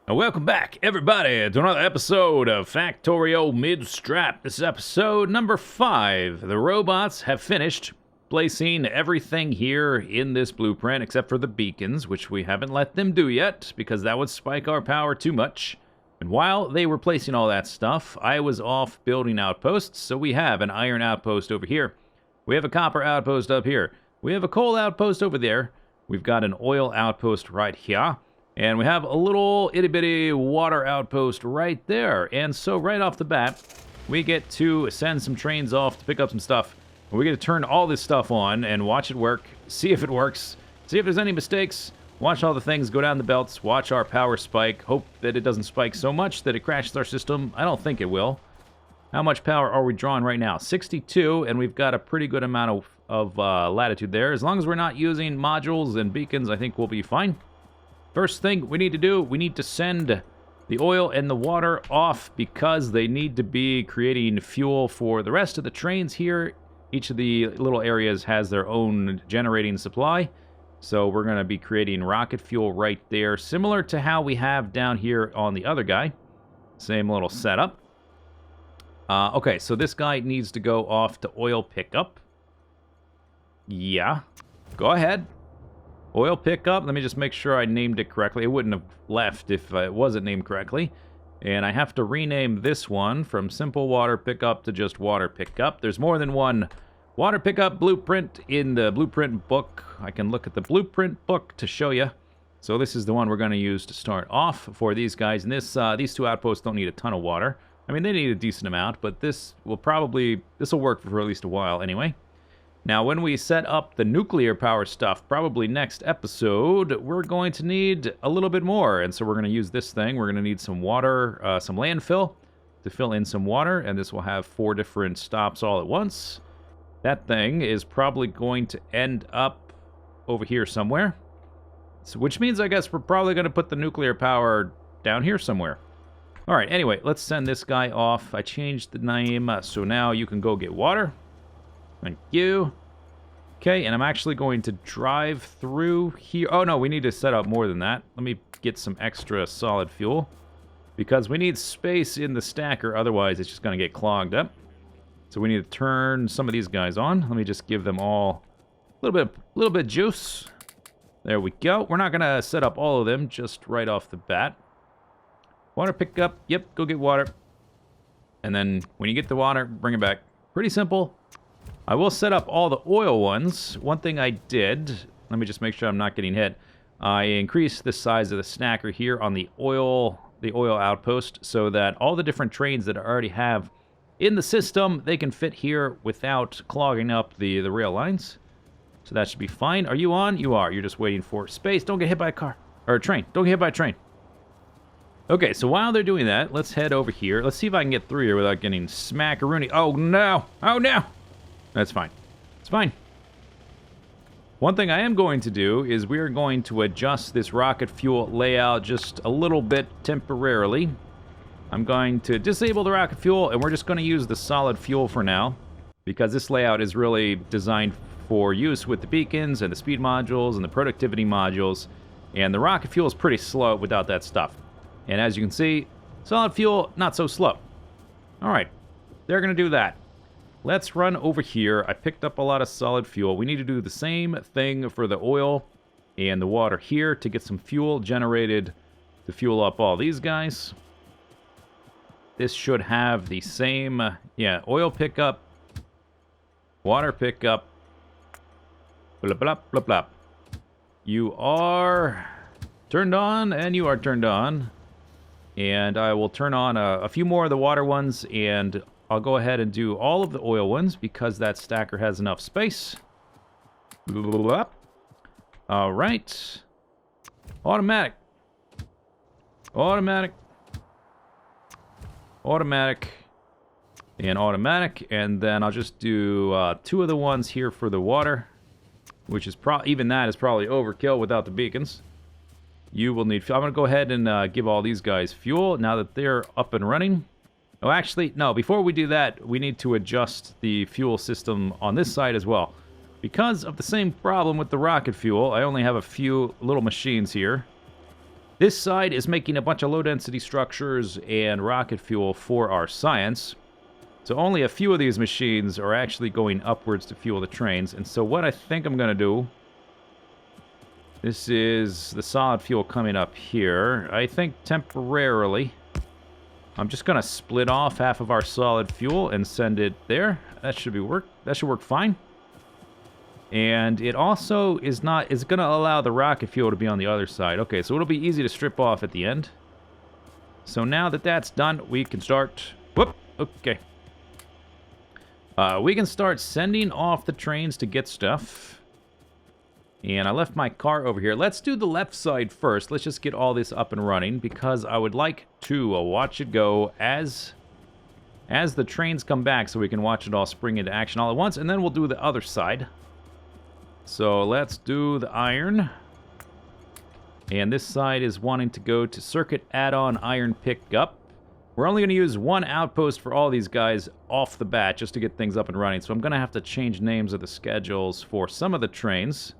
Welcome back, everybody, to another episode of Factorio Midstrap. This is episode number 5. The robots have finished placing everything here in this blueprint, except for the beacons, which we haven't let them do yet, because that would spike our power too much. And while they were placing all that stuff, I was off building outposts, so we have an iron outpost over here. We have a copper outpost up here. We have a coal outpost over there. We've got an oil outpost right here. And we have a little itty-bitty water outpost right there. And so right off the bat, we get to send some trains off to pick up some stuff. We get to turn all this stuff on and watch it work, see if it works, see if there's any mistakes, watch all the things go down the belts, watch our power spike, hope that it doesn't spike so much that it crashes our system. I don't think it will. How much power are we drawing right now? 62, and we've got a pretty good amount of latitude there. As long as we're not using modules and beacons, I think we'll be fine. First thing we need to do, we need to send the oil and the water off because they need to be creating fuel for the rest of the trains here. Each of the little areas has their own generating supply. So we're going to be creating rocket fuel right there, similar to how we have down here on the other guy. Same little setup. Okay, so this guy needs to go off to oil pickup. Yeah, go ahead. Oil pickup, let me just make sure I named it correctly. It wouldn't have left if it wasn't named correctly. And I have to rename this one from simple water pickup to just water pickup. There's more than one water pickup blueprint in the blueprint book. I can look at the blueprint book to show you. So this is the one we're going to use to start off for these guys. And these two outposts don't need a ton of water. I mean, they need a decent amount, but this will work for at least a while anyway. Now, when we set up the nuclear power stuff, probably next episode, we're going to need a little bit more. And so we're going to use this thing. We're going to need some water, some landfill to fill in some water. And this will have 4 different stops all at once. That thing is probably going to end up over here somewhere. So, which means, I guess, we're probably going to put the nuclear power down here somewhere. All right, anyway, let's send this guy off. I changed the name, so now you can go get water. Thank you. Okay, and I'm actually going to drive through here. Oh, no, we need to set up more than that. Let me get some extra solid fuel. Because we need space in the stacker, otherwise it's just going to get clogged up. So we need to turn some of these guys on. Let me just give them all a little bit juice. There we go. We're not going to set up all of them just right off the bat. Water pickup. Yep, go get water. And then when you get the water, bring it back. Pretty simple. I will set up all the oil ones. One thing I did, let me just make sure I'm not getting hit. I increased the size of the snacker here on the oil outpost so that all the different trains that I already have in the system, they can fit here without clogging up the rail lines. So that should be fine. Are you on? You are. You're just waiting for space. Don't get hit by a car. Or a train. Don't get hit by a train. Okay, so while they're doing that, let's head over here. Let's see if I can get through here without getting smackaroony. Oh, no. Oh, no. That's fine. It's fine. One thing I am going to do is we are going to adjust this rocket fuel layout just a little bit temporarily. I'm going to disable the rocket fuel, and we're just going to use the solid fuel for now, because this layout is really designed for use with the beacons and the speed modules and the productivity modules, and the rocket fuel is pretty slow without that stuff. And as you can see, solid fuel, not so slow. All right, they're going to do that. Let's run over here. I picked up a lot of solid fuel. We need to do the same thing for the oil and the water here to get some fuel generated to fuel up all these guys. This should have the same, oil pickup, water pickup, blah, blah, blah, blah. You are turned on, and you are turned on. And I will turn on a few more of the water ones, and I'll go ahead and do all of the oil ones because that stacker has enough space. All right. Automatic. Automatic. Automatic. And automatic. And then I'll just do 2 of the ones here for the water, which is even that is probably overkill without the beacons. You will need fuel. I'm going to go ahead and give all these guys fuel now that they're up and running. Oh, actually, no. Before we do that, we need to adjust the fuel system on this side as well. Because of the same problem with the rocket fuel, I only have a few little machines here. This side is making a bunch of low-density structures and rocket fuel for our science. So only a few of these machines are actually going upwards to fuel the trains. And so what I think I'm going to do... This is the solid fuel coming up here. I think temporarily, I'm just going to split off half of our solid fuel and send it there. That should work fine. And it also is going to allow the rocket fuel to be on the other side. Okay, so it'll be easy to strip off at the end. So now that that's done, we can start... Whoop! Okay. We can start sending off the trains to get stuff. And I left my car over here. Let's do the left side first. Let's just get all this up and running, because I would like to watch it go as the trains come back, so we can watch it all spring into action all at once. And then we'll do the other side. So let's do the iron. And this side is wanting to go to circuit add-on iron pickup. We're only going to use one outpost for all these guys off the bat, just to get things up and running. So I'm going to have to change names of the schedules for some of the trains.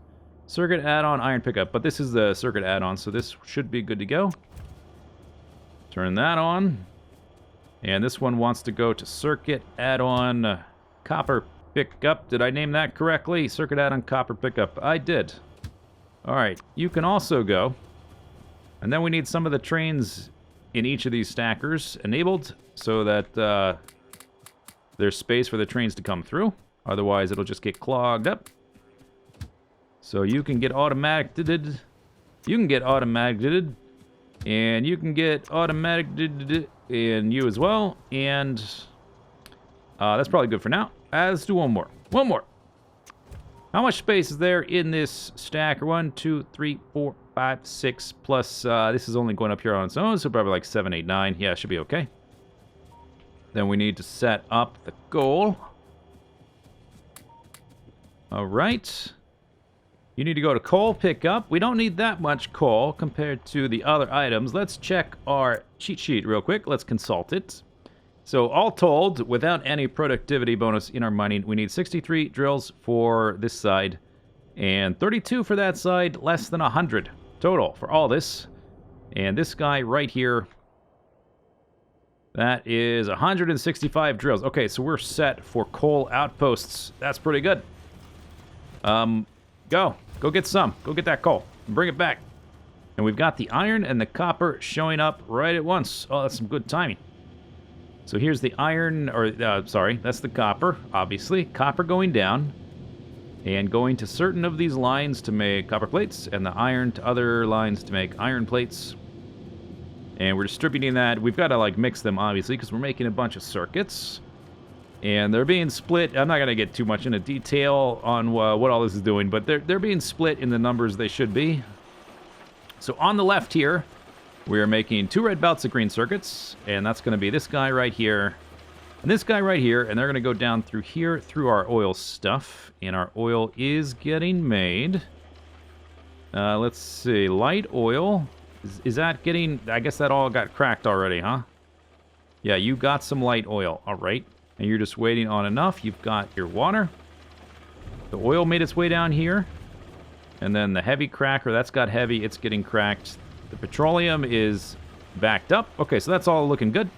Circuit add-on iron pickup, but this is the circuit add-on, so this should be good to go. Turn that on. And this one wants to go to circuit add-on copper pickup. Did I name that correctly? Circuit add-on copper pickup. I did. Alright, you can also go. And then we need some of the trains in each of these stackers enabled, so that there's space for the trains to come through. Otherwise, it'll just get clogged up. So you can get automatic did, you can get automatic did, and you can get automatic did, and you as well. And that's probably good for now. Let's do one more. One more. How much space is there in this stacker? 1, 2, 3, 4, 5, 6. Plus, this is only going up here on its own, so probably like 7, 8, 9. Yeah, should be okay. Then we need to set up the goal. All right. You need to go to coal pickup. We don't need that much coal compared to the other items. Let's check our cheat sheet real quick. Let's consult it. So all told, without any productivity bonus in our mining, we need 63 drills for this side and 32 for that side, less than 100 total for all this. And this guy right here, that is 165 drills. Okay, so we're set for coal outposts. That's pretty good. Go get some. Go get that coal and bring it back. And we've got the iron and the copper showing up right at once. Oh, that's some good timing. So here's the iron, or sorry, that's the copper, obviously. Copper going down and going to certain of these lines to make copper plates, and the iron to other lines to make iron plates. And we're distributing that. We've got to like mix them, obviously, because we're making a bunch of circuits. And they're being split. I'm not going to get too much into detail on what all this is doing, but they're being split in the numbers they should be. So on the left here, we are making 2 red belts of green circuits, and that's going to be this guy right here and this guy right here, and they're going to go down through here through our oil stuff, and our oil is getting made. Let's see, light oil. Is that getting... I guess that all got cracked already, huh? Yeah, you got some light oil. All right. And you're just waiting on enough. You've got your water. The oil made its way down here. And then the heavy cracker, that's got heavy. It's getting cracked. The petroleum is backed up. Okay, so that's all looking good.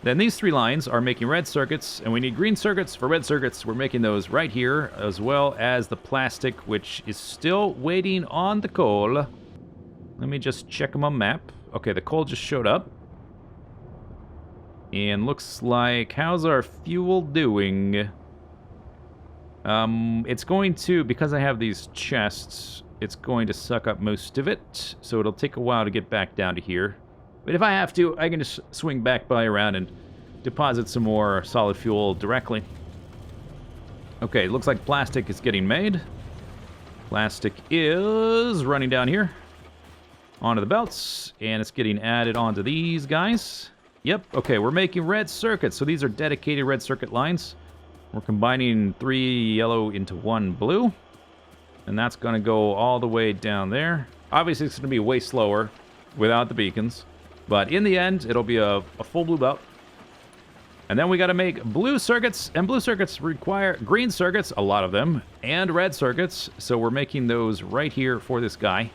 Then these 3 lines are making red circuits, and we need green circuits for red circuits. We're making those right here, as well as the plastic, which is still waiting on the coal. Let me just check on my map. Okay, the coal just showed up. And looks like, how's our fuel doing? It's going to, because I have these chests, it's going to suck up most of it. So it'll take a while to get back down to here. But if I have to, I can just swing back by around and deposit some more solid fuel directly. Okay, looks like plastic is getting made. Plastic is running down here onto the belts, and it's getting added onto these guys. Yep, okay, we're making red circuits. So these are dedicated red circuit lines. We're combining 3 yellow into 1 blue. And that's going to go all the way down there. Obviously, it's going to be way slower without the beacons. But in the end, it'll be a full blue belt. And then we got to make blue circuits, and blue circuits require green circuits, a lot of them, and red circuits. So we're making those right here for this guy,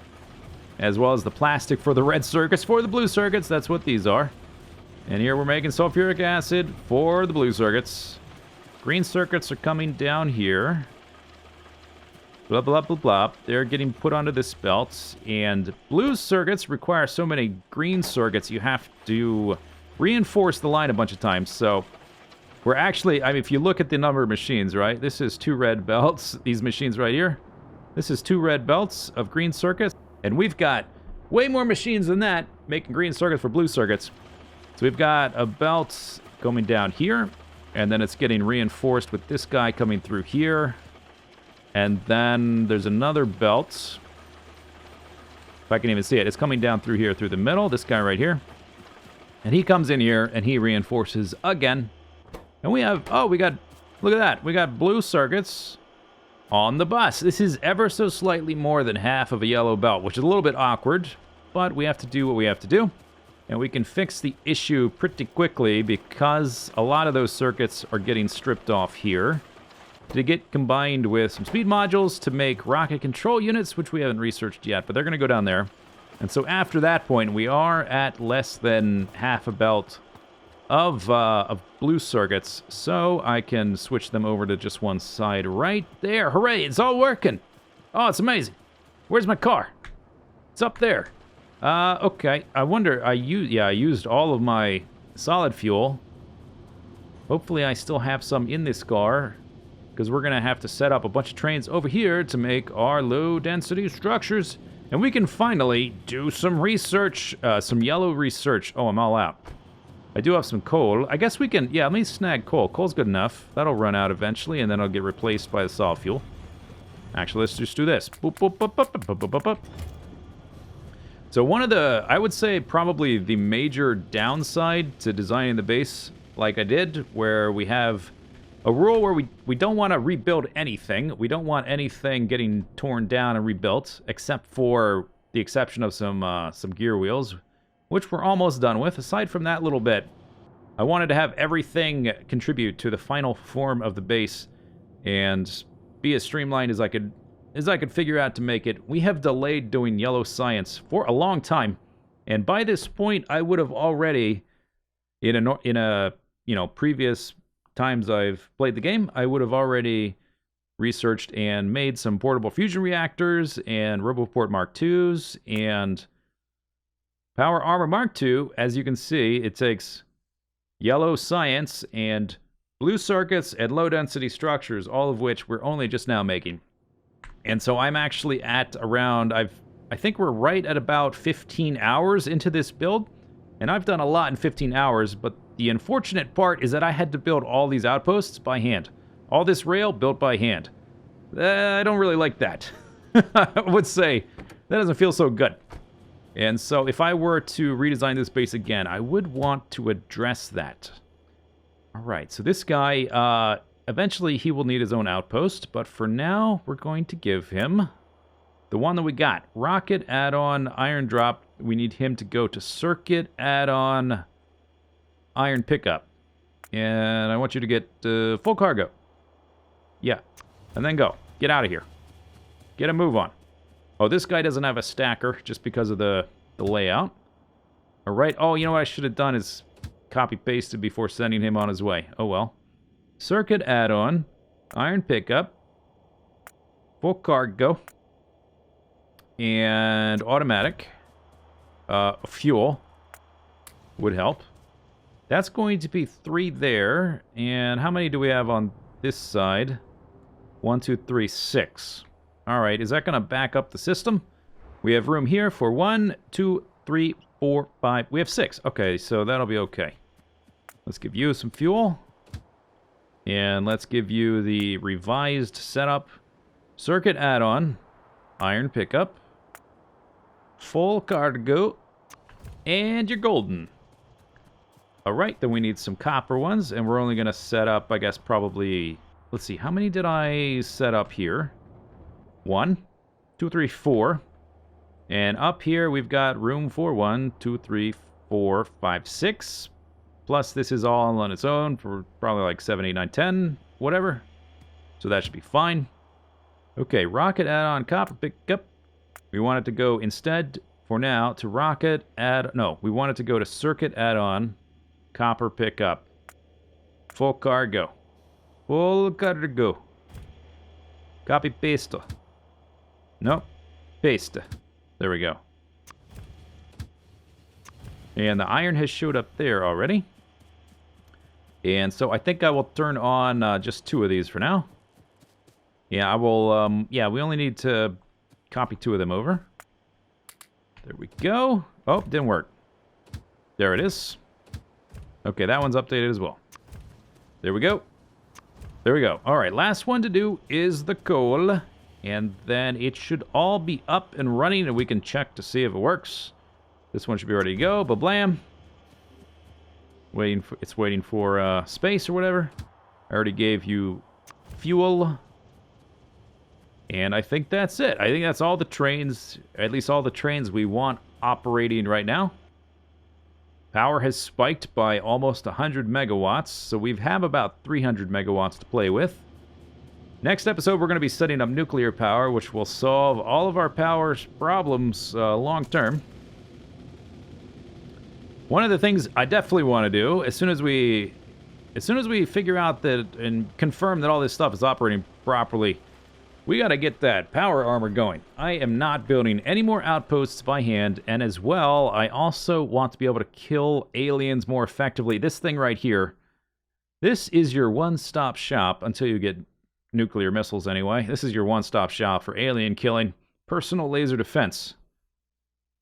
as well as the plastic for the red circuits for the blue circuits. That's what these are. And here we're making sulfuric acid for the blue circuits. Green circuits are coming down here. Blah, blah, blah, blah. They're getting put onto this belt. And blue circuits require so many green circuits, you have to reinforce the line a bunch of times. So we're actually, I mean, if you look at the number of machines, right? This is 2 red belts, these machines right here. This is 2 red belts of green circuits. And we've got way more machines than that making green circuits for blue circuits. So we've got a belt coming down here. And then it's getting reinforced with this guy coming through here. And then there's another belt. If I can even see it, it's coming down through here, through the middle. This guy right here. And he comes in here, and he reinforces again. And we have, oh, we got, look at that. We got blue circuits on the bus. This is ever so slightly more than half of a yellow belt, which is a little bit awkward. But we have to do what we have to do. And we can fix the issue pretty quickly because a lot of those circuits are getting stripped off here to get combined with some speed modules to make rocket control units, which we haven't researched yet, but they're going to go down there. And so after that point, we are at less than half a belt of blue circuits, so I can switch them over to just one side right there. Hooray, it's all working. Oh, it's amazing. Where's my car? It's up there. Okay. I wonder, I used all of my solid fuel. Hopefully I still have some in this car, because we're going to have to set up a bunch of trains over here to make our low-density structures. And we can finally do some research, some yellow research. Oh, I'm all out. I do have some coal. I guess we can, yeah, let me snag coal. Coal's good enough. That'll run out eventually, and then it'll get replaced by the solid fuel. Actually, let's just do this. Boop, boop, boop, boop, boop, boop, boop, boop. So one of the, I would say probably the major downside to designing the base like I did, where we have a rule where we don't want to rebuild anything. We don't want anything getting torn down and rebuilt, except for the exception of some gear wheels, which we're almost done with. Aside from that little bit, I wanted to have everything contribute to the final form of the base and be as streamlined as I could figure out to make it. We have delayed doing yellow science for a long time, and by this point, I would have already, in a previous times I've played the game, I would have already researched and made some portable fusion reactors and Roboport Mark IIs and Power Armor Mark II. As you can see, it takes yellow science and blue circuits and low-density structures, all of which we're only just now making. And so I'm actually at around, I think we're right at about 15 hours into this build, and I've done a lot in 15 hours, but the unfortunate part is that I had to build all these outposts by hand. All this rail built by hand. I don't really like that. I would say that doesn't feel so good. And so if I were to redesign this base again, I would want to address that. All right, so this guy, eventually he will need his own outpost, but for now, we're going to give him the one that we got. Rocket add-on, iron drop. We need him to go to circuit add-on, iron pickup. And I want you to get full cargo. Yeah, and then go. Get out of here. Get a move on. Oh, this guy doesn't have a stacker just because of the layout. All right. Oh, you know what I should have done is copy-pasted before sending him on his way. Oh, well. Circuit add-on, iron pickup, full cargo, and automatic. Fuel would help. That's going to be 3 there. And how many do we have on this side? 1, 2, 3, 6. All right, is that going to back up the system? We have room here for 1, 2, 3, 4, 5. We have 6. Okay, so that'll be okay. Let's give you some fuel. And let's give you the revised setup. Circuit add-on, iron pickup, full cargo, and you're golden. All right, then we need some copper ones, and we're only going to set up, I guess, probably... Let's see, how many did I set up here? 1, 2, 3, 4. And up here, we've got room for 1, 2, 3, 4, 5, 6. Plus, this is all on its own for probably like 7, 8, 9, 10, whatever. So that should be fine. Okay, rocket add-on copper pickup. We want it to go instead, for now, to rocket add... No, we want it to go to circuit add-on copper pickup. Full cargo. Full cargo. Copy paste. Nope. Paste. There we go. And the iron has showed up there already. And so I think I will turn on just 2 of these for now. Yeah, I will, yeah, we only need to copy 2 of them over. There we go. Oh, didn't work. There it is. Okay, that one's updated as well. There we go. There we go. All right, last one to do is the coal. And then it should all be up and running, and we can check to see if it works. This one should be ready to go. Ba-blam. It's waiting for space or whatever. I already gave you fuel. And I think that's it. I think that's all the trains, at least all the trains we want operating right now. Power has spiked by almost 100 megawatts, so we have about 300 megawatts to play with. Next episode, we're going to be setting up nuclear power, which will solve all of our power problems long term. One of the things I definitely want to do, as soon as we figure out that and confirm that all this stuff is operating properly, we got to get that power armor going. I am not building any more outposts by hand, and as well, I also want to be able to kill aliens more effectively. This thing right here, this is your one-stop shop until you get nuclear missiles anyway. This is your one-stop shop for alien killing, personal laser defense.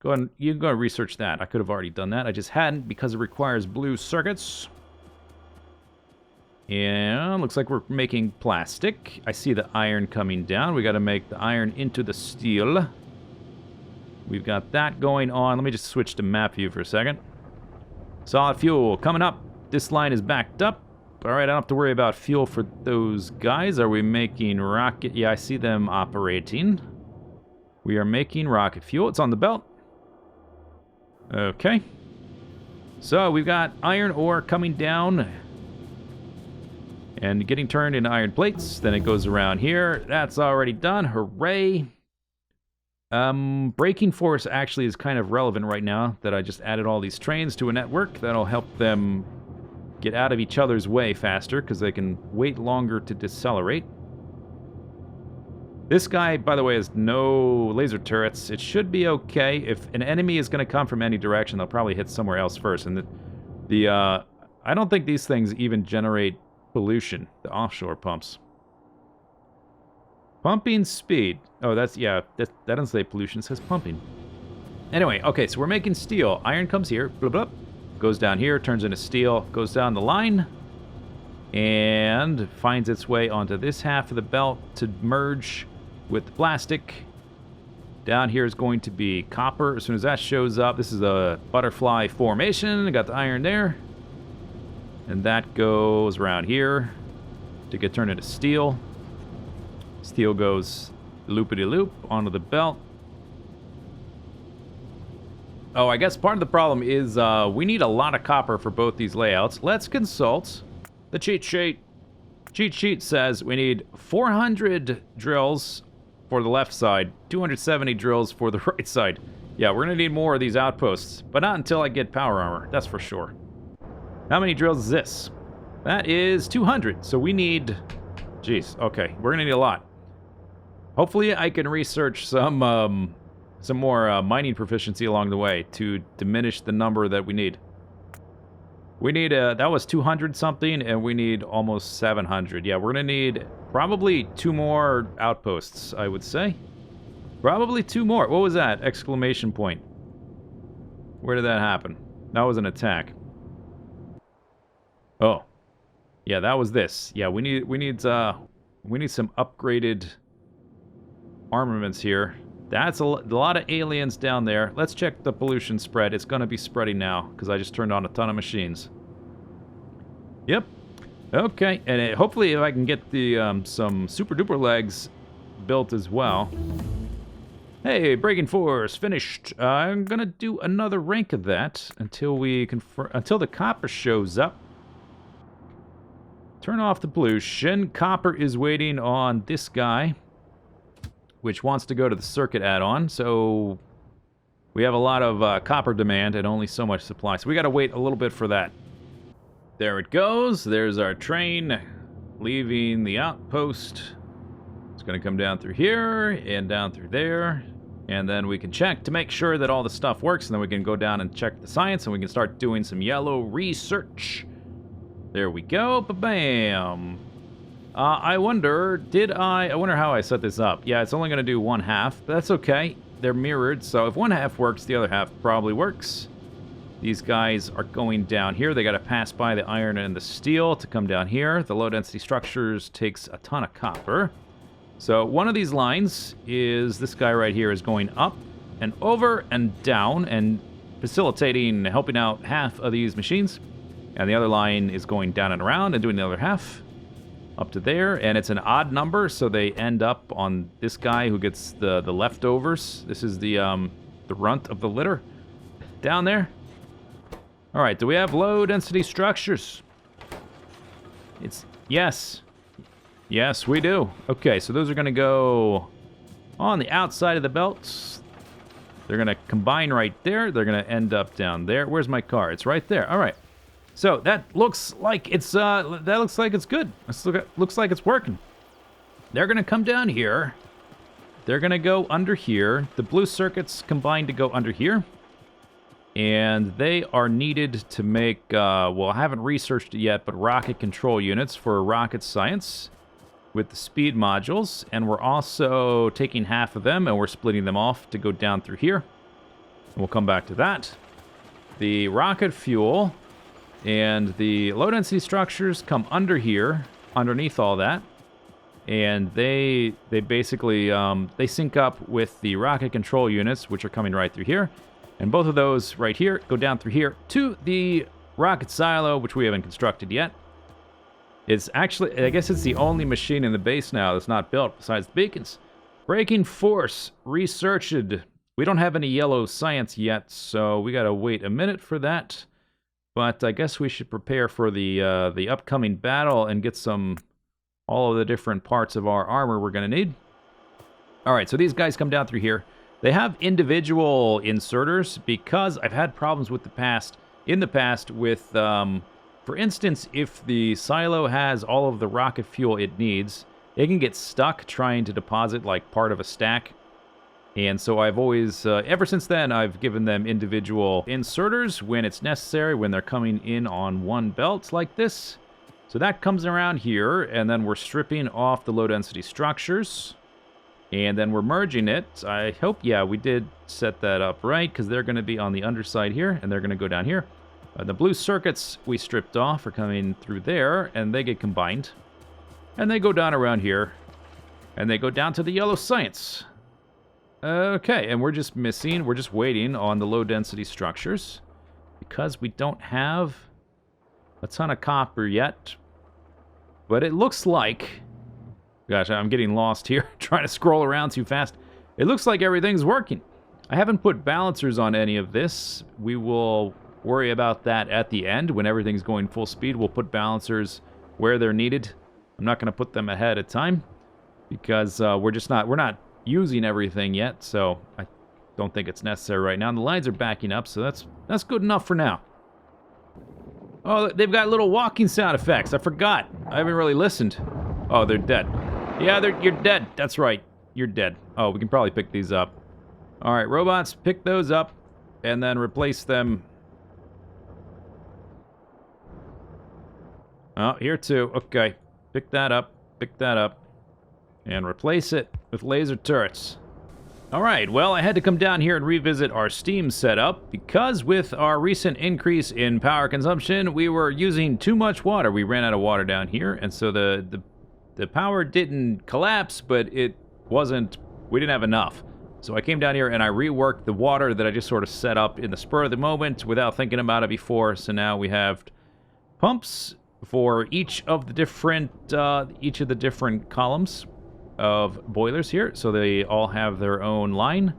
Go ahead, you can go and research that. I could have already done that. I just hadn't because it requires blue circuits. Yeah, looks like we're making plastic. I see the iron coming down. We got to make the iron into the steel. We've got that going on. Let me just switch to map view for a second. Solid fuel coming up. This line is backed up. All right, I don't have to worry about fuel for those guys. Are we making rocket? Yeah, I see them operating. We are making rocket fuel. It's on the belt. Okay. So we've got iron ore coming down and getting turned into iron plates. Then it goes around here. That's already done. Hooray. Braking force actually is kind of relevant right now that I just added all these trains to a network. That'll help them get out of each other's way faster because they can wait longer to decelerate. This guy, by the way, has no laser turrets. It should be okay. If an enemy is going to come from any direction, they'll probably hit somewhere else first. And I don't think these things even generate pollution, the offshore pumps. Pumping speed. Oh, that's, yeah, that doesn't say pollution, it says pumping. Anyway, okay, so we're making steel. Iron comes here, blah, blah, goes down here, turns into steel, goes down the line, and finds its way onto this half of the belt to merge with the plastic. Down here is going to be copper. As soon as that shows up, this is a butterfly formation. I got the iron there. And that goes around here to get turned into steel. Steel goes loopity-loop onto the belt. Oh, I guess part of the problem is we need a lot of copper for both these layouts. Let's consult the cheat sheet. Cheat sheet says we need 400 drills for the left side, 270 drills for the right side. Yeah, we're going to need more of these outposts, but not until I get power armor, that's for sure. How many drills is this? That is 200, so we need... Jeez, okay, we're going to need a lot. Hopefully I can research some more mining proficiency along the way to diminish the number that we need. We need, that was 200 something, and we need almost 700. Yeah, we're going to need probably 2 more outposts, I would say. Probably 2 more. What was that? Exclamation point. Where did that happen? That was an attack. Oh. Yeah, that was this. Yeah, we need some upgraded armaments here. That's a lot of aliens down there. Let's check the pollution spread. It's going to be spreading now, because I just turned on a ton of machines. Yep. Okay, and hopefully if I can get the some super duper legs built as well. Hey, Breaking Force, finished. I'm gonna do another rank of that until until the copper shows up. Turn off the pollution. Copper is waiting on this guy, which wants to go to the circuit add-on, so we have a lot of copper demand and only so much supply, so we gotta wait a little bit for that. There it goes. There's our train leaving the outpost. It's gonna come down through here and down through there, and then we can check to make sure that all the stuff works, and then we can go down and check the science, and we can start doing some yellow research. There we go. Ba-bam. I wonder how I set this up. Yeah, it's only gonna do one half, but that's okay. They're mirrored, so if one half works, the other half probably works. These guys are going down here. They got to pass by the iron and the steel to come down here. The low-density structures takes a ton of copper. So one of these lines is this guy right here is going up and over and down and facilitating, helping out half of these machines. And the other line is going down and around and doing the other half up to there. And it's an odd number, so they end up on this guy who gets the leftovers. This is the runt of the litter down there. All right, do we have low-density structures? Yes. Yes, we do. Okay, so those are going to go on the outside of the belts. They're going to combine right there. They're going to end up down there. Where's my car? It's right there. All right. So that looks like it's good. Looks like it's working. They're going to come down here. They're going to go under here. The blue circuits combine to go under here. And they are needed to make, well, I haven't researched it yet, but rocket control units for rocket science with the speed modules. And we're also taking half of them and we're splitting them off to go down through here. And we'll come back to that. The rocket fuel and the low-density structures come under here, underneath all that. And they basically, they sync up with the rocket control units, which are coming right through here. And both of those right here go down through here to the rocket silo, which we haven't constructed yet. It's actually, I guess it's the only machine in the base now that's not built besides the beacons. Breaking Force, researched. We don't have any yellow science yet, so we gotta wait a minute for that. But I guess we should prepare for the upcoming battle and get all of the different parts of our armor we're gonna need. All right, so these guys come down through here. They have individual inserters because I've had problems with in the past with, for instance, if the silo has all of the rocket fuel it needs, it can get stuck trying to deposit like part of a stack. And so I've always, ever since then, I've given them individual inserters when it's necessary, when they're coming in on one belt like this. So that comes around here, and then we're stripping off the low-density structures. And then we're merging it. I hope, yeah, we did set that up right, because they're going to be on the underside here, and they're going to go down here. The blue circuits we stripped off are coming through there, and they get combined. And they go down around here, and they go down to the yellow science. Okay, and we're just waiting on the low-density structures, because we don't have a ton of copper yet. But it looks like... Gosh, I'm getting lost here, trying to scroll around too fast. It looks like everything's working. I haven't put balancers on any of this. We will worry about that at the end. When everything's going full speed, we'll put balancers where they're needed. I'm not going to put them ahead of time because we're not using everything yet, so I don't think it's necessary right now. And the lines are backing up, so that's good enough for now. Oh, they've got little walking sound effects. I forgot. I haven't really listened. Oh, they're dead. Yeah, you're dead. That's right. You're dead. Oh, we can probably pick these up. All right, robots, pick those up and then replace them. Oh, here too. Okay. Pick that up. Pick that up. And replace it with laser turrets. All right, well, I had to come down here and revisit our steam setup because with our recent increase in power consumption, we were using too much water. We ran out of water down here, and so the power didn't collapse, but we didn't have enough. So I came down here and I reworked the water that I just sort of set up in the spur of the moment without thinking about it before. So now we have pumps for each of the different columns. of boilers here, so they all have their own line.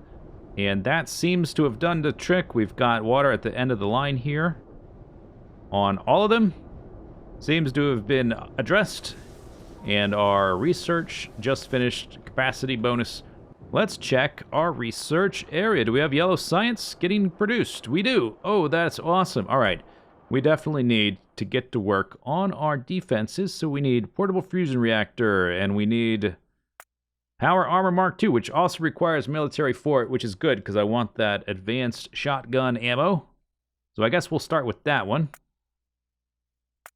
And that seems to have done the trick. We've got water at the end of the line here on all of them. Seems to have been addressed. And our research just finished. Capacity bonus. Let's check our research area. Do we have yellow science getting produced? We do. Oh, that's awesome. All right. We definitely need to get to work on our defenses. So we need portable fusion reactor, and we need power armor Mark II, which also requires military fort, which is good because I want that advanced shotgun ammo. So I guess we'll start with that one.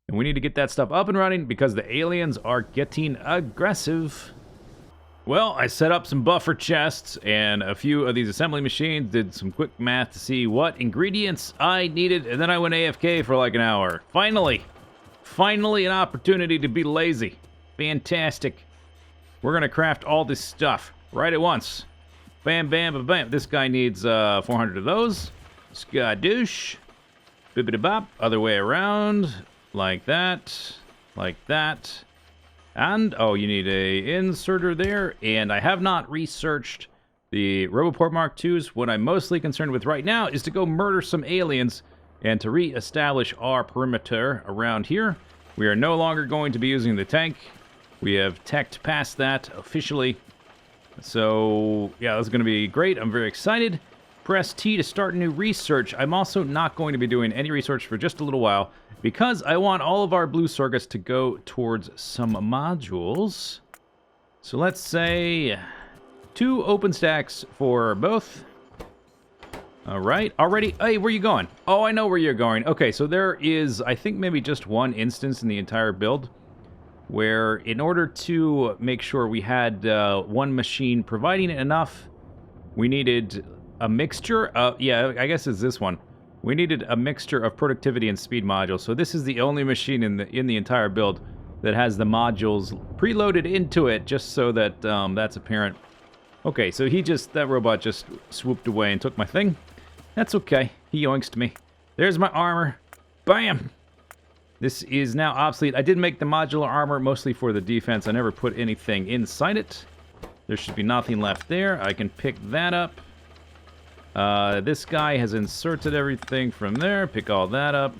And we need to get that stuff up and running because the aliens are getting aggressive. Well, I set up some buffer chests and a few of these assembly machines, did some quick math to see what ingredients I needed, and then I went AFK for like an hour. Finally an opportunity to be lazy. Fantastic. We're going to craft all this stuff right at once. Bam, bam, bam, bam. This guy needs 400 of those. Skadoosh. Bibbidi-bop. Other way around. Like that. Like that. And, oh, you need a inserter there. And I have not researched the Roboport Mark IIs. What I'm mostly concerned with right now is to go murder some aliens and to re-establish our perimeter around here. We are no longer going to be using the tank. We have teched past that officially. So, yeah, that's going to be great. I'm very excited. Press T to start new research. I'm also not going to be doing any research for just a little while because I want all of our blue circuits to go towards some modules. So let's say 2 open stacks for both. All right, already. Hey, where are you going? Oh, I know where you're going. Okay, so there is, I think, maybe just one instance in the entire build where in order to make sure we had one machine providing enough, we needed a mixture of, yeah, I guess it's this one. We needed a mixture of productivity and speed modules. So this is the only machine in the entire build that has the modules preloaded into it, just so that that's apparent. Okay, so that robot just swooped away and took my thing. That's okay. He yoinked me. There's my armor. Bam! This is now obsolete. I did make the modular armor mostly for the defense. I never put anything inside it. There should be nothing left there. I can pick that up. This guy has inserted everything from there. Pick all that up.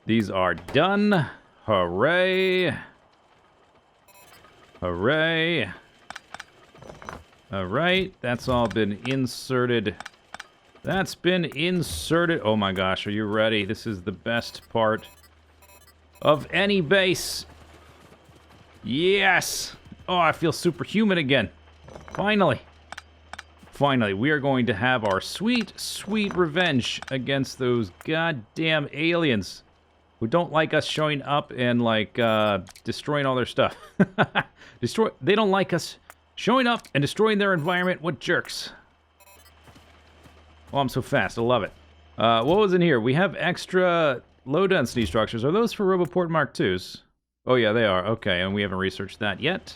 These are done. Hooray. Hooray. Alright, that's all been inserted. That's been inserted. Oh my gosh, are you ready? This is the best part of any base. Yes! Oh, I feel superhuman again. Finally. Finally, we are going to have our sweet, sweet revenge against those goddamn aliens who don't like us showing up and, like, destroying all their stuff. They don't like us showing up and destroying their environment. What jerks. Oh, I'm so fast. I love it. What was in here? We have extra low-density structures. Are those for Roboport Mark IIs? Oh, yeah, they are. Okay, and we haven't researched that yet.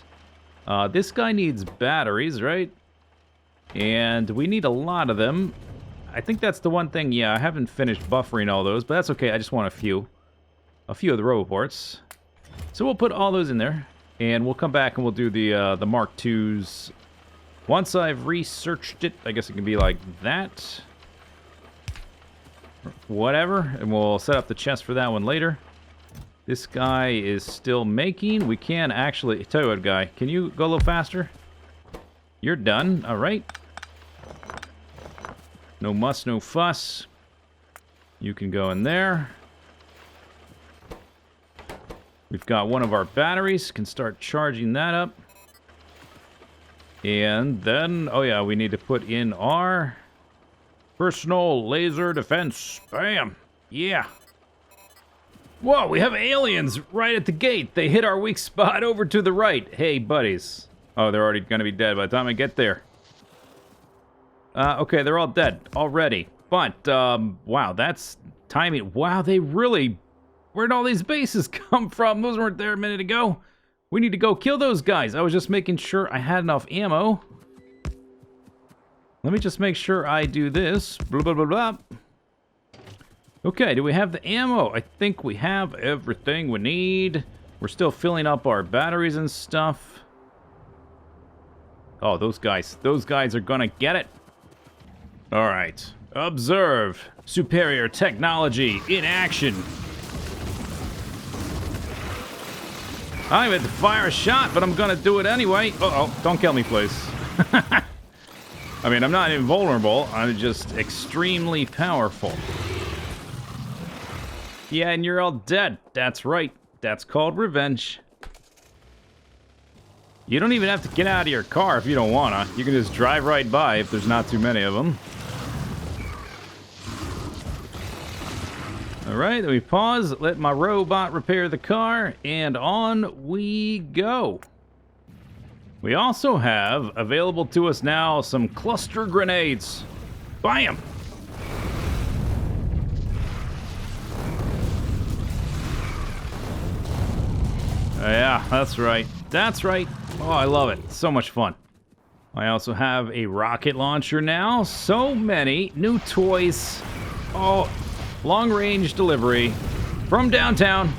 This guy needs batteries, right? And we need a lot of them. I think that's the one thing. Yeah, I haven't finished buffering all those, but that's okay. I just want a few. A few of the Roboports. So we'll put all those in there. And we'll come back and we'll do the Mark IIs. Once I've researched it, I guess it can be like that. Whatever. And we'll set up the chest for that one later. This guy is still making. We can actually... Tell you what, guy. Can you go a little faster? You're done. All right. No muss, no fuss. You can go in there. We've got one of our batteries. Can start charging that up. And then, oh yeah, we need to put in our personal laser defense. Bam. Yeah. Whoa, we have aliens right at the gate. They hit our weak spot over to the right. Hey, buddies. Oh, they're already going to be dead by the time I get there. Okay, they're all dead already. But, wow, that's timing. Wow, they really... Where'd all these bases come from? Those weren't there a minute ago. We need to go kill those guys. I was just making sure I had enough ammo. Let me just make sure I do this. Blah, blah, blah, blah. Okay, do we have the ammo? I think we have everything we need. We're still filling up our batteries and stuff. Oh, those guys are gonna get it. All right. Observe. Superior technology in action. I meant to fire a shot, but I'm gonna do it anyway. Uh-oh, don't kill me, please. I mean, I'm not invulnerable. I'm just extremely powerful. Yeah, and you're all dead. That's right. That's called revenge. You don't even have to get out of your car if you don't wanna. You can just drive right by if there's not too many of them. Alright, then we pause, let my robot repair the car, and on we go. We also have available to us now some cluster grenades. Bam! Yeah, that's right. That's right. Oh, I love it. So much fun. I also have a rocket launcher now. So many new toys. Oh, long-range delivery from downtown.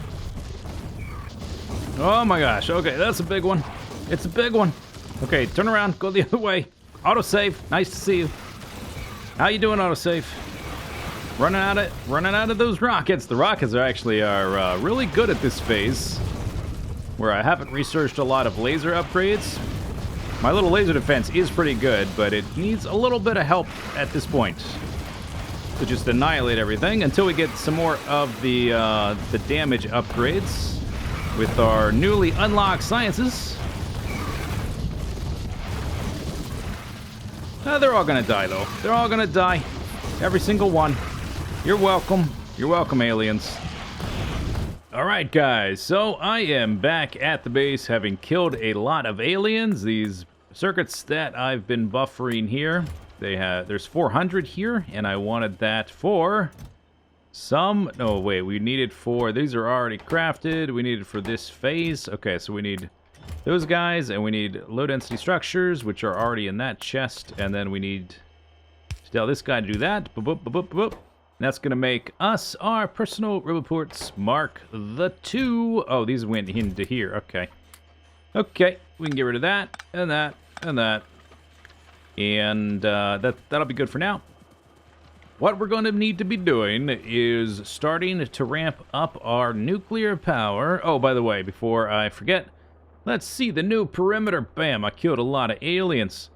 Oh my gosh. Okay, that's a big one. It's a big one. Okay, turn around. Go the other way. Autosave. Nice to see you. How you doing, autosave? Running out of those rockets. The rockets are actually really good at this phase, where I haven't researched a lot of laser upgrades. My little laser defense is pretty good, but it needs a little bit of help at this point to just annihilate everything until we get some more of the damage upgrades with our newly unlocked sciences. They're all gonna die, though. They're all gonna die. Every single one. You're welcome. You're welcome, aliens. Alright, guys. So I am back at the base, having killed a lot of aliens. These circuits that I've been buffering here, there's 400 here, and I wanted that for some... No, wait. We needed for... These are already crafted. We needed for this phase. Okay, so we need those guys, and we need low-density structures, which are already in that chest, and then we need to tell this guy to do that. Boop, boop, boop, boop, boop. That's going to make us our personal roboports Mark the 2. Oh, these went into here. Okay. Okay, we can get rid of that, and that, and that. And that'll be good for now. What we're going to need to be doing is starting to ramp up our nuclear power. Oh, by the way, before I forget, let's see the new perimeter. Bam, I killed a lot of aliens.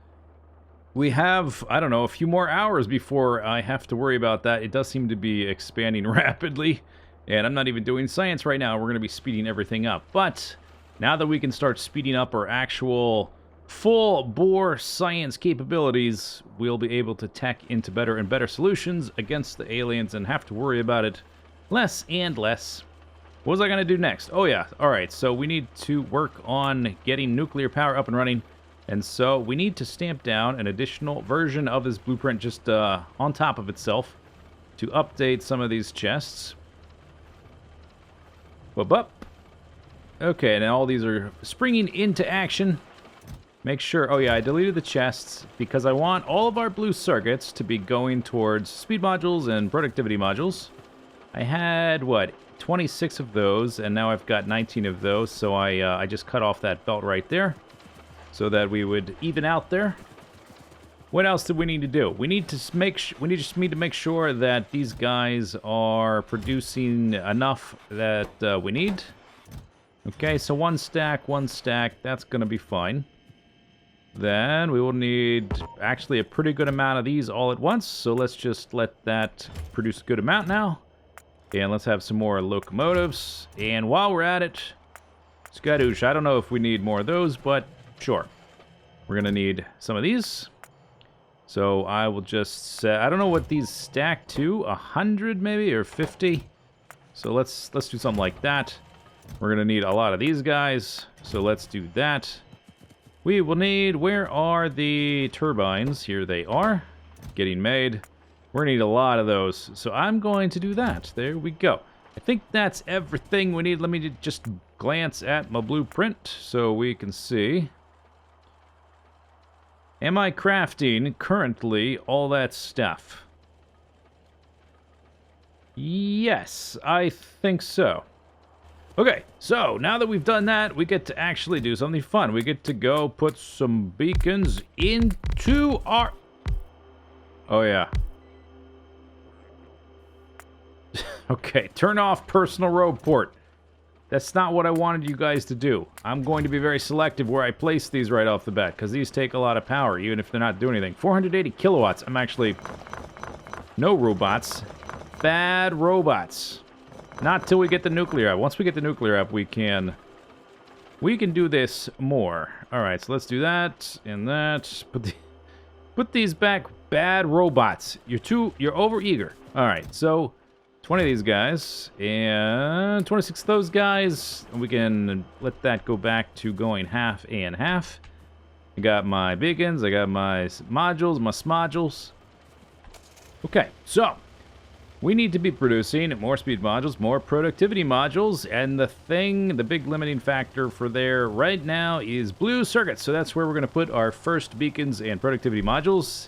We have, I don't know, a few more hours before I have to worry about that. It does seem to be expanding rapidly, and I'm not even doing science right now. We're going to be speeding everything up. But now that we can start speeding up our actual full-bore science capabilities, we'll be able to tech into better and better solutions against the aliens and have to worry about it less and less. What was I going to do next? Oh, yeah. All right, so we need to work on getting nuclear power up and running. And so we need to stamp down an additional version of this blueprint just on top of itself to update some of these chests. Whoop up. Okay, and all these are springing into action. Make sure, oh yeah, I deleted the chests because I want all of our blue circuits to be going towards speed modules and productivity modules. I had, what, 26 of those, and now I've got 19 of those, so I just cut off that belt right there, so that we would even out there. What else do we need to do? We need to make sure that these guys are producing enough that we need. Okay, so one stack, that's gonna be fine. Then we will need actually a pretty good amount of these all at once, so let's just let that produce a good amount now. And let's have some more locomotives. And while we're at it, skadoosh, I don't know if we need more of those, but sure. We're going to need some of these. So I will just say, I don't know what these stack to, 100 maybe, or 50. So let's do something like that. We're going to need a lot of these guys, so let's do that. We will need, where are the turbines? Here they are, getting made. We're going to need a lot of those, so I'm going to do that. There we go. I think that's everything we need. Let me just glance at my blueprint so we can see. Am I crafting currently all that stuff? Yes, I think so. Okay, so now that we've done that, we get to actually do something fun. We get to go put some beacons into our... Oh, yeah. Okay, turn off personal road port. That's not what I wanted you guys to do. I'm going to be very selective where I place these right off the bat, because these take a lot of power, even if they're not doing anything. 480 kilowatts. I'm actually... No robots. Bad robots. Not till we get the nuclear up. Once we get the nuclear up, we can do this more. All right, so let's do that and that. Put these back. Bad robots. You're over eager. All right, so 20 of these guys and 26 of those guys. And we can let that go back to going half and half. I got my beacons. I got my modules, my smodules. Okay, so we need to be producing more speed modules, more productivity modules, and the big limiting factor for there right now is blue circuits. So that's where we're going to put our first beacons and productivity modules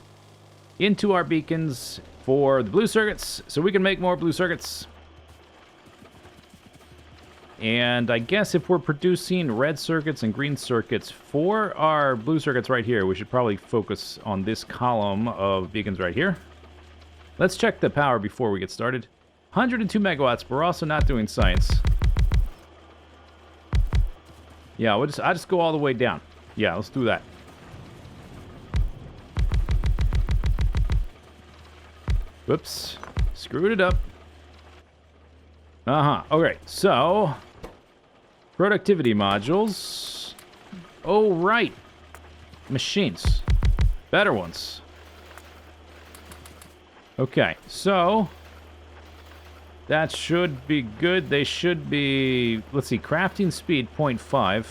into our beacons for the blue circuits, so we can make more blue circuits. And I guess if we're producing red circuits and green circuits for our blue circuits right here, we should probably focus on this column of beacons right here. Let's check the power before we get started. 102 megawatts. We're also not doing science. Yeah, I'll just go all the way down. Yeah, let's do that. Whoops. Screwed it up. Okay, so... productivity modules. Oh, right. Machines. Better ones. Okay, so that should be good. They should be, let's see, crafting speed 0.5.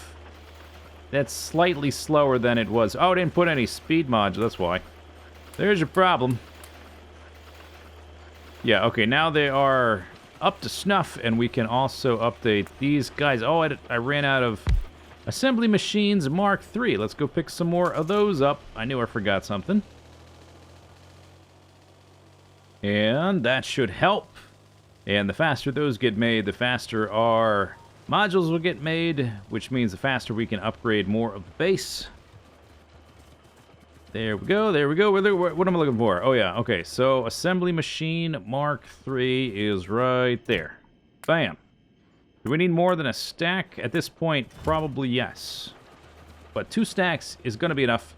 That's slightly slower than it was. Oh, I didn't put any speed module, that's why. There's your problem. Yeah, okay, now they are up to snuff, and we can also update these guys. Oh, I ran out of assembly machines Mark III. Let's go pick some more of those up. I knew I forgot something. And that should help. And the faster those get made, the faster our modules will get made, which means the faster we can upgrade more of the base. There we go, there we go. What am I looking for? Oh yeah, okay, so assembly machine Mark III is right there. Bam. Do we need more than a stack? At this point, probably yes. But 2 stacks is going to be enough,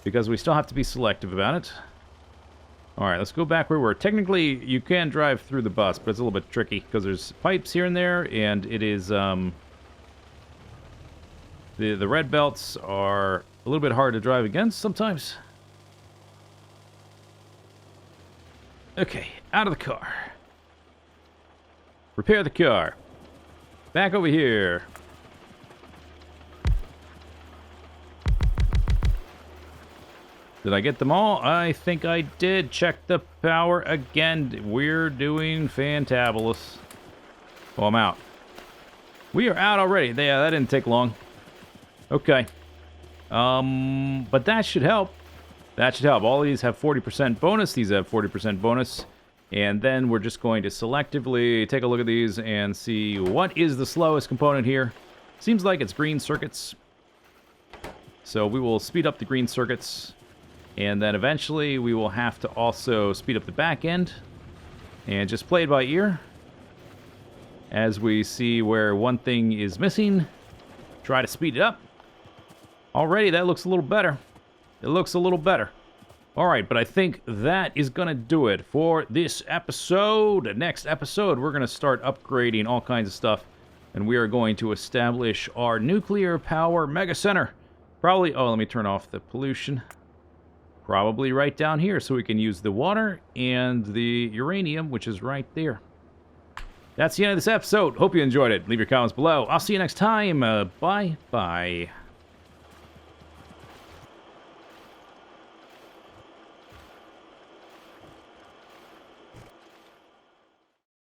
because we still have to be selective about it. Alright, let's go back where we were. Technically, you can drive through the bus, but it's a little bit tricky, because there's pipes here and there, and it is, the red belts are a little bit hard to drive against sometimes. Okay, out of the car. Repair the car. Back over here. Did I get them all? I think I did. Check the power again. We're doing fantabulous. Oh, I'm out. We are out already. Yeah, that didn't take long. Okay. But that should help. That should help. All of these have 40% bonus. These have 40% bonus. And then we're just going to selectively take a look at these and see what is the slowest component here. Seems like it's green circuits. So we will speed up the green circuits. And then eventually we will have to also speed up the back end. And just play it by ear. As we see where one thing is missing. Try to speed it up. Already that looks a little better. It looks a little better. Alright, but I think that is going to do it for this episode. Next episode, we're going to start upgrading all kinds of stuff. And we are going to establish our nuclear power mega center. Probably, oh, let me turn off the pollution. Probably right down here so we can use the water and the uranium, which is right there. That's the end of this episode. Hope you enjoyed it. Leave your comments below. I'll see you next time. Bye-bye.